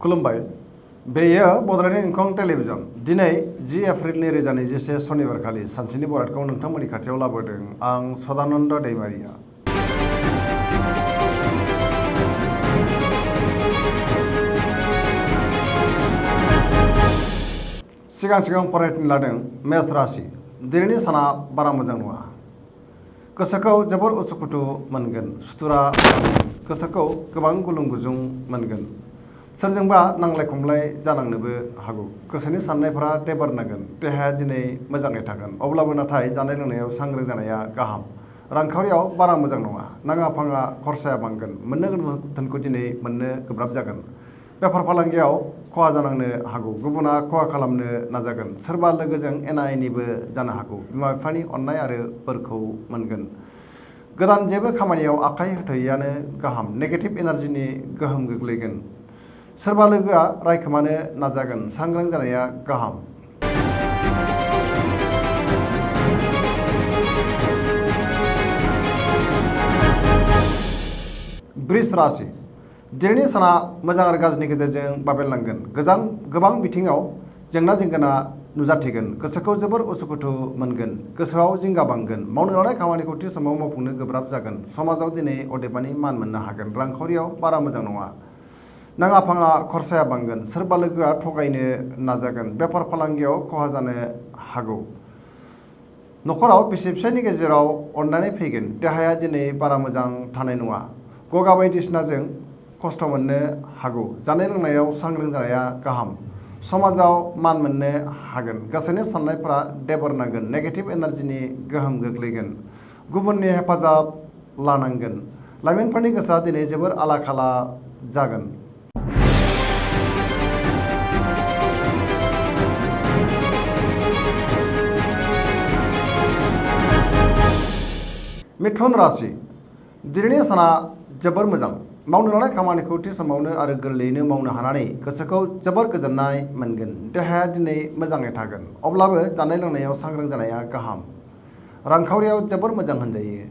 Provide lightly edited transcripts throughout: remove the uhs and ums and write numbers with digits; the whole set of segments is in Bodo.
खुलुमबाय। बेयो बड'लेण्ड इंखं टेलिभिजन। दिनै 10 एप्रिल 2021 सनिबारखालि सानसेनि बरादखौ नोंथांमोननि खाथियाव लाबोदों आं सदानन्द दैमारिया। सिगां फरायनो लादों मेष राशि। दिनैनि साना बारा मोजां नङा। गोसोखौ जोबोर उसुखुथु मोनगोन। सुथुरा गोसोखौ गोबां गुलुं गुजुं मोनगोन। सोरजोंबा नांलाय खमलाय जानांनोबो हागौ। गोसोनि साननायफोरा देबारनांगोन। देहाया दिनै मोजाङै थागोन। अब्लाबो नाथाय जानाय लोंनायाव सांग्रां जानाया गाहाम। रांखावरियाव बारा मोजां नङा। नाङा फाङा खरसाया बांगोन। मोननो गोनां धोनखौ दिनै मोननो गोब्राब जागोन। बेफार फालांगियाव खहा जानांनो हागौ। गुबुना खहा खालामनो नाजागोन। सोरबा लोगोजों एना एनिबो जानो हागौ। बिमा बिफानि अननाय आरो बोरखौ मोनगोन। गोदान जेबो खामानियाव आखाइ होथ'यैआनो गाहाम। नेगेटिभ एनार्जिनि गोहोम गोग्लैगोन। सोरबा लोगोआ रायखोमानो नाजागोन। सांग्रां जानाया गाहाम। वृष राशि। दिनैनि साना मोजां आरो गाज्रिनि गेजेरजों बाबेनलांगोन। गोबां बिथिङाव जेंना जेंगोना नुजाथिगोन। गोसोखौ जोबोर उसुखुथु मोनगोन। गोसोआव जिंगा बांगोन। मावनो लानाय खामानिखौ थि समाव मावफुंनो गोब्राब जागोन। समाजाव दिनै अदेबानि मान मोननो हागोन। रांखावरियाव बारा मोजां नङा। नाङा फाङा खरसाया बांगोन। सोरबा लोगोआ थगायनो नाजागोन। बेफार फालांगियाव खहा जानो हागौ। न'खराव बिसि फिसायनि गेजेराव अनलायनाय फैगोन। देहाया दिनै बारा मोजां थानाय नङा। गगा बायदिसिनाजों खस्थ' मोननो हागौ। जानाय लोंनायाव सांग्रां जानाया गाहाम। समाजाव मान मोननो हागोन। गोसोनि साननायफोरा देबोरनांगोन। नेगेटिभ एनार्जिनि गोहोम गोग्लैगोन। गुबुननि हेफाजाब लानांगोन। लाइमोनफोरनि गोसोआ दिनै जोबोर आला खाला जागोन। मिथुन राशि। दिनैनि साना जोबोर मोजां। मावनो लानाय खामानिखौ थि समावनो आरो गोरलैयैनो मावनो हानानै गोसोखौ जोबोर गोजोननाय मोनगोन। देहाया दिनै मोजाङै थागोन। अब्लाबो जानाय लोंनायाव सांग्रां जानाया गाहाम। रांखावरियाव जोबोर मोजां होनजायो।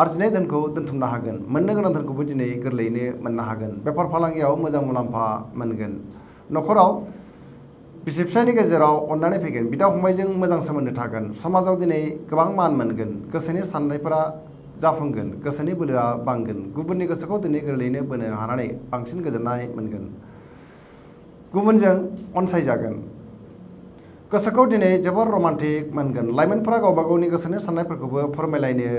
आरजिनाय धोनखौ दोनथुमनो हागोन। मोननो गोनां धोनखौबो दिनै गोरलैयैनो मोननो हागोन। बेफार फालांगियाव मोजां मुलाम्फा मोनगोन। न'खराव बिसि फिसायनि गेजेराव अनलायनाय फैगोन। बिदा फंबायजों मोजां सोमोन्दो थागोन। समाजाव दिनै गोबां मान मोनगोन। गोसोनि साननायफोरा जाफुंगोन। गोसोनि बोलोआ बांगोन। गुबुननि गोसोखौ दिनै गोरलैयैनो बोनो हानानै बांसिन गोजोननाय मोनगोन। गुबुनजों अनसायजागोन। गोसोखौ दिनै जोबोर रमान्टिक मोनगोन। लाइमोनफोरा गावबा गावनि गोसोनि साननायफोरखौबो फोरमायलायनो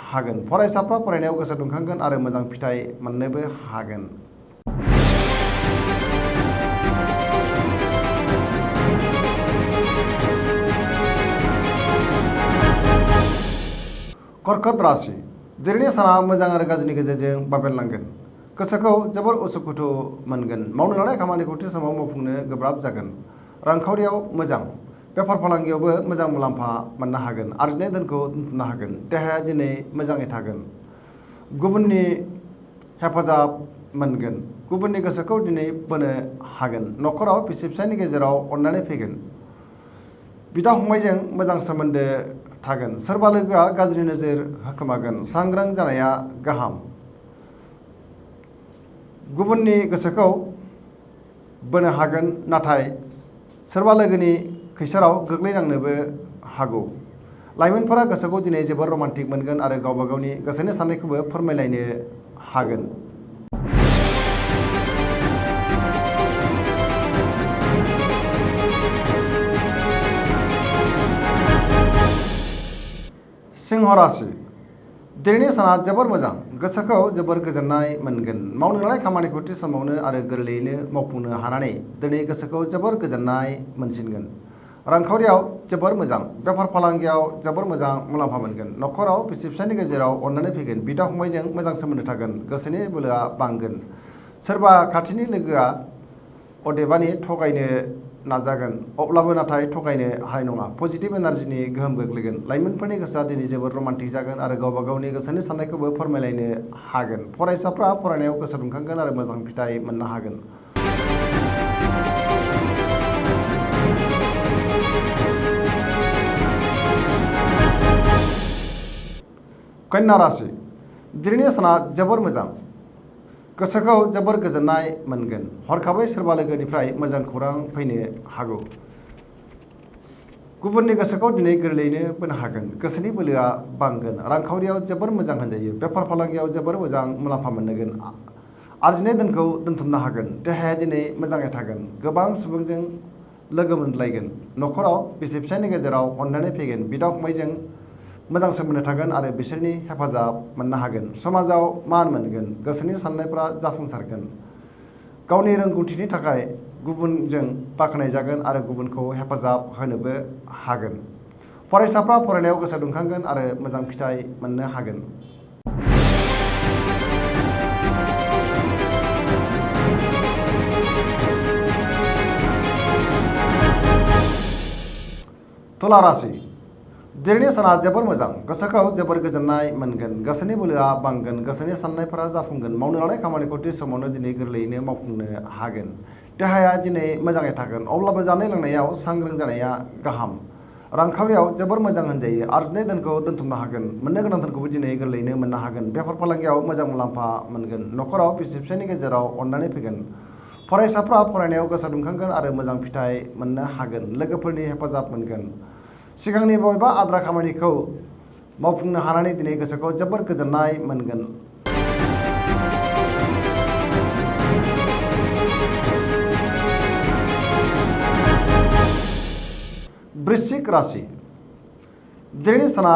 हागोन। फरायसाफ्रा फरायनायाव गोसो दुंखांगोन आरो मोजां फिथाइ मोननोबो हागोन। कर्कट राशि। दिनैनि साना मोजां आरो गाज्रिनि गेजेरजों बाबेनलांगोन। गोसोखौ जोबोर उसुखुथु मोनगोन। मावनो लानाय खामानिखौ थि समाव मावफुंनो गोब्राब जागोन। रांखावरियाव मोजां। बेफार फालांगियावबो मोजां मुलाम्फा मोननो हागोन। आरजिनाय धोनखौ दोनथुमनो हागोन। देहाया दिनै मोजाङै थागोन। गुबुननि हेफाजाब मोनगोन। गुबुननि गोसोखौ दिनै बोनो हागोन। न'खराव बिसि फिसायनि गेजेराव अनलायनाय फैगोन। बिदा फंबायजों मोजां सोमोन्दो थागोन। सोरबा लोगोआ गाज्रि नोजोर होखोमागोन। सांग्रां जानाया गाहाम। गुबुननि गोसोखौ बोनो हागोन नाथाय सोरबा लोगोनि खैसाराव गोग्लैनांनोबो हागौ। लाइमोनफोरा गोसोखौ दिनै जोबोर रमान्टिक मोनगोन आरो गावबा गावनि गोसोनि साननायखौबो फोरमायलायनो हागोन। सिंह राशि। दिनैनि साना जोबोर मोजां। गोसोखौ जोबोर गोजोननाय मोनगोन। मावनो लानाय खामानिखौ थि समावनो आरो गोरलैयैनो मावफुंनो हानानै दिनै गोसोखौ जोबोर गोजोननाय मोनसिनगोन। रांखावरियाव जोबोर मोजां। बेफार फालांगियाव जोबोर मोजां मुलाम्फा मोनगोन। न'खराव बिसि फिसायनि गेजेराव अनलायनाय फैगोन। बिदा फंबायजों मोजां सोमोन्दो थागोन। गोसोनि बोलोआ बांगोन। सोरबा खाथिनि लोगोआ अदेबानि थगायनो नाजागोन। अब्लाबो नाथाय थगायनो हानाय नङा। पजिटिभ एनार्जिनि गोहोम गोग्लैगोन। लाइमोनफोरनि गोसोआ दिनै जोबोर रमान्टिक जागोन आरो गावबा गावनि गोसोनि साननायखौबो फोरमायलायनो हागोन। फरायसाफ्रा फरायनायाव गोसो दुंखांगोन आरो मोजां फिथाइ मोननो हागोन। कन्या राशि। दिनैनि साना जोबोर मोजां। गोसोखौ जोबोर गोजोननाय मोनगोन। हरखाबै सोरबा लोगोनिफ्राय मोजां खौरां फैनो हागौ। गुबुननि गोसोखौ दिनै गोरलैयैनो बोनो हागोन। गोसोनि बोलोआ बांगोन। रांखावरियाव जोबोर मोजां होनजायो। बेफार फालांगियाव जोबोर मोजां मुलाम्फा मोनगोन। आरजिनाय धोनखौ दोनथुमनो हागोन। देहाया दिनै मोजाङै थागोन। गोबां सुबुंजों लोगो मोनलायगोन। न'खराव बिसि फिसायनि गेजेराव अनलायनाय फैगोन। बिदा फंबायजों मोजां सोमोन्दो थागोन आरो बिसोरनि हेफाजाब मोननो हागोन। समाजाव मान मोनगोन। गोसोनि साननायफ्रा जाफुंसारगोन। गावनि रोंगौथिनि थाखाय गुबुनजों बाख्नायजागोन आरो गुबुनखौ हेफाजाब होनोबो हागोन। फरायसाफ्रा फरायनायाव गोसो दुंखांगोन आरो मोजां फिथाइ मोननो हागोन। तुला राशि दिनैनि साना जोबोर मोजां। गोसोखौ जोबोर गोजोननाय मोनगोन। गोसोनि बोलोआ बांगोन। गोसोनि साननायफोरा जाफुंगोन। मावनो लानाय खामानिखौ थि समावनो दिनै गोरलैयैनो मावफुंनो हागोन। देहाया दिनै मोजाङै थागोन। अब्लाबो जानाय लोंनायाव सांग्रां जानाया गाहाम। रांखावरियाव जोबोर मोजां होनजायो। आरजिनाय धोनखौ दोनथुमनो हागोन। मोननो गोनां धोनखौबो दिनै गोरलैयैनो मोननो हागोन। बेफार फालांगियाव मोजां मुलाम्फा मोनगोन। न'खराव बिसि फिसायनि गेजेराव अनलायनाय फैगोन। फरायसाफ्रा फरायनायाव गोसो दुंखांगोन आरो मोजां फिथाइ मोननो हागोन। लोगोफोरनि हेफाजाब मोनगोन। सिगांनि बबेबा आद्रा खामानिखौ मावफुंनो हानानै दिनै गोसोखौ जोबोर गोजोननाय मोनगोन। वृश्चिक राशि दिनैनि साना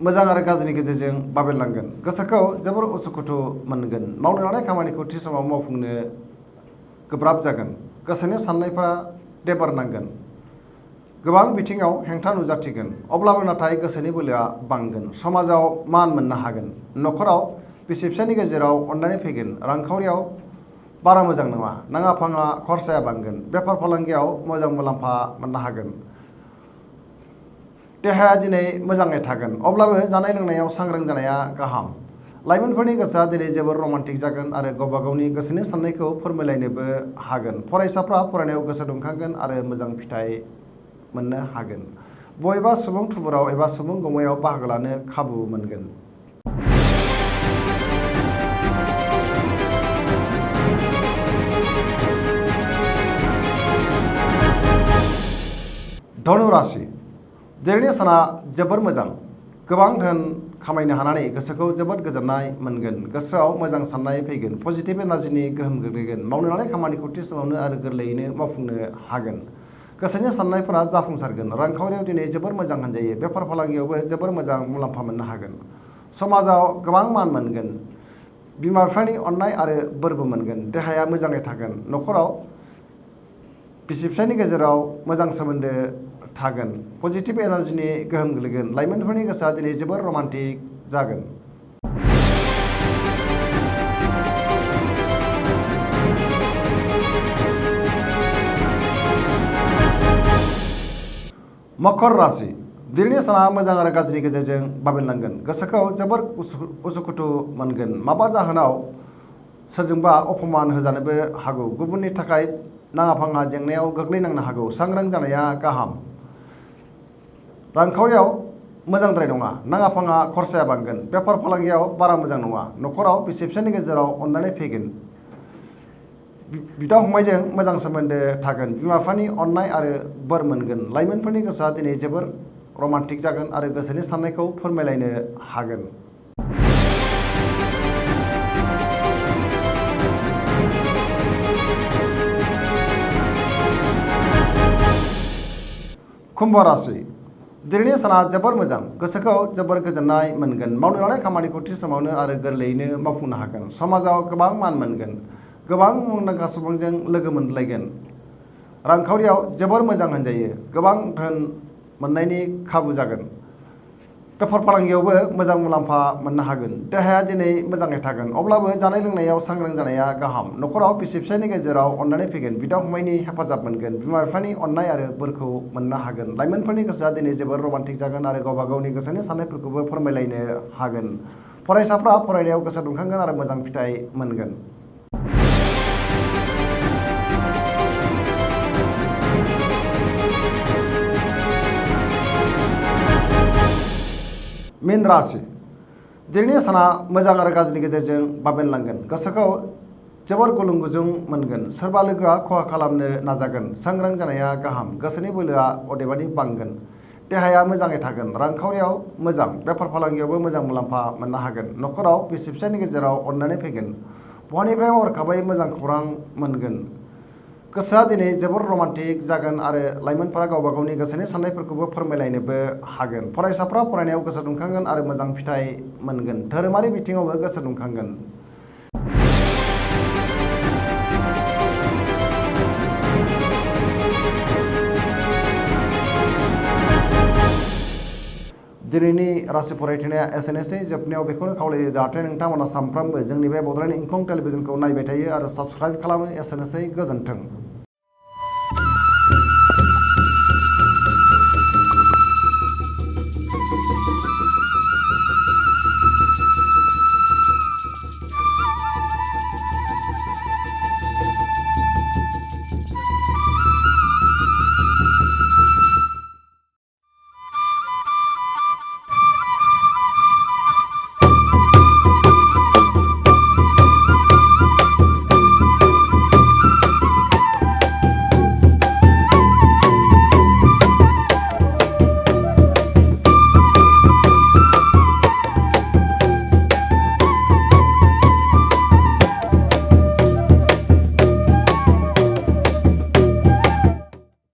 मोजां आरो गाज्रिनि गेजेरजों बाबेरलांगोन। गोसोखौ जोबोर उसुखुथु मोनगोन। मावनो लानाय खामानिखौ थि समाव मावफुंनो गोब्राब जागोन। गोसोनि साननायफोरा देबार नांगोन। गोबां बिथिङाव हेंथा नुजाथिगोन। अब्लाबो नाथाय गोसोनि बोलोआ बांगोन। समाजाव मान मोननो हागोन। न'खराव बिसि फिसायनि गेजेराव अनलायनाय फैगोन। रांखावरियाव बारा मोजां नङा। नाङा फाङा खरसाया बांगोन। बेफार फालांगियाव मोजां मुलाम्फा मोननो हागोन। देहाया दिनै मोजाङै थागोन। अब्लाबो जानाय लोंनायाव सांग्रां जानाया गाहाम। लाइमोनफोरनि गोसोआ दिनै जोबोर रमान्टिक जागोन आरो गावबा गावनि गोसोनि साननायखौ फोरमायलायनोबो हागोन। फरायसाफ्रा फरायनायाव गोसो दुंखांगोन आरो मोजां फिथाइ मोननो हागोन। बबेबा सुबुं थुबुराव एबा सुबुं गौमायाव बाहागो लानो खाबु मोनगोन। धनु राशि दिनैनि साना जोबोर मोजां। गोबां धोन खामायनो हानानै गोसोखौ जोबोद गोजोननाय मोनगोन। गोसोआव मोजां साननाय फैगोन। पजिटिभ एनार्जिनि गोहोम गोग्लैगोन। मावनो लानाय खामानिखौ थि समावनो आरो गोरलैयैनो मावफुंनो हागोन। गोसोनि साननायफोरा जाफुंसारगोन। रांखावरियाव दिनै जोबोर मोजां होनजायो। बेफार फालांगियावबो जोबोर मोजां मुलाम्फा मोननो हागोन। समाजाव गोबां मान मोनगोन। बिमा बिफानि अननाय आरो बोरबो मोनगोन। देहाया मोजाङै थागोन। न'खराव बिसि फिसायनि गेजेराव मोजां सोमोन्दो थागोन। पजिटिभ एनार्जिनि गोहोम गोग्लैगोन। लाइमोनफोरनि गोसोआ दिनै जोबोर रमान्टिक जागोन। मकर राशि दिनैनि साना मोजां आरो गाज्रिनि गेजेरजों बाबेरलांगोन। गोसोखौ जोबोर उसुखुथु मोनगोन। माबा जाहोनाव सोरजोंबा अपमान होजानोबो हागौ। गुबुननि थाखाय नाङा फाङा जेंनायाव गोग्लैनांनो हागौ। सांग्रां जानाया गाहाम। रांखावरियाव मोजांद्राय नङा। नाङा फाङा खरसाया बांगोन। बेफार फालांगियाव बारा मोजां नङा। न'खराव बिसि फिसायनि गेजेराव अनलायनाय फैगोन। बिदा फंबायजों मोजां सोमोन्दो थागोन। बिमा बिफानि अननाय आरो बोर मोनगोन। लाइमोनफोरनि गोसोआ दिनै जोबोर रमान्टिक जागोन आरो गोसोनि साननायखौ फोरमायलायनो हागोन। कुम्भ राशि दिनैनि साना जोबोर मोजां। गोसोखौ जोबोर गोजोननाय मोनगोन। मावनो लानाय खामानिखौ थि समावनो आरो गोरलैयैनो मावफुंनो हागोन। समाजाव गोबां मान मोनगोन। गोबां मुंदांखा सुबुंजों लोगो मोनलायगोन। रांखावरियाव जोबोर मोजां होनजायो। गोबां धोन मोननायनि खाबु जागोन। बेफार फालांगियावबो मोजां मुलाम्फा मोननो हागोन। देहाया दिनै मोजाङै थागोन। अब्लाबो जानाय लोंनायाव सांग्रां जानाया गाहाम। न'खराव बिसि फिसायनि गेजेराव अनलायनाय फैगोन। बिदा फंबायनि हेफाजाब मोनगोन। बिमा बिफानि अननाय आरो बोरखौ मोननो हागोन। लाइमोनफोरनि गोसोआ दिनै जोबोर रमान्टिक जागोन आरो गावबा गावनि गोसोनि साननायफोरखौबो फोरमायलायनो हागोन। फरायसाफ्रा फरायनायाव गोसो दुंखांगोन आरो मोजां फिथाइ मोनगोन। मीन राशि दिनैनि साना मोजां आरो गाज्रिनि गेजेरजों बाबेनलांगोन। गोसोखौ जोबोर गुलुं गुजुं मोनगोन। सोरबा लोगोआ खहा खालामनो नाजागोन। सांग्रां जानाया गाहाम। गोसोनि बोलोआ अदेबानि बांगोन। देहाया मोजाङै थागोन। रांखावरियाव मोजां। बेफार फालांगियावबो मोजां मुलाम्फा मोननो हागोन। नखराव बिसि फिसायनि गेजेराव अननानै फैगोन। बहानिफ्राय हरखाबै मोजां खौरां मोनगोन। गोसोआ दिनै जोबोर रमान्टिक जागोन आरो लाइमोनफोरा गावबा गावनि गोसोनि साननायफोरखौबो फोरमायलायनोबो हागोन। फरायसाफ्रा फरायनायाव गोसो दुंखांगोन आरो मोजां फिथाइ मोनगोन। धोरोमारि बिथिङावबो गोसो दुंखांगोन। दिनैनि राशि फरायथिनाया एसेनोसै। जोबनायाव बेखौनो खावलायो जाहाथे नोंथांमोना सानफ्रामबो जोंनि बे बड'लेण्ड इंखं टेलिभिजनखौ नायबाय थायो आरो साबस्क्राइब खालामो। एसेनोसै, गोजोन्थों।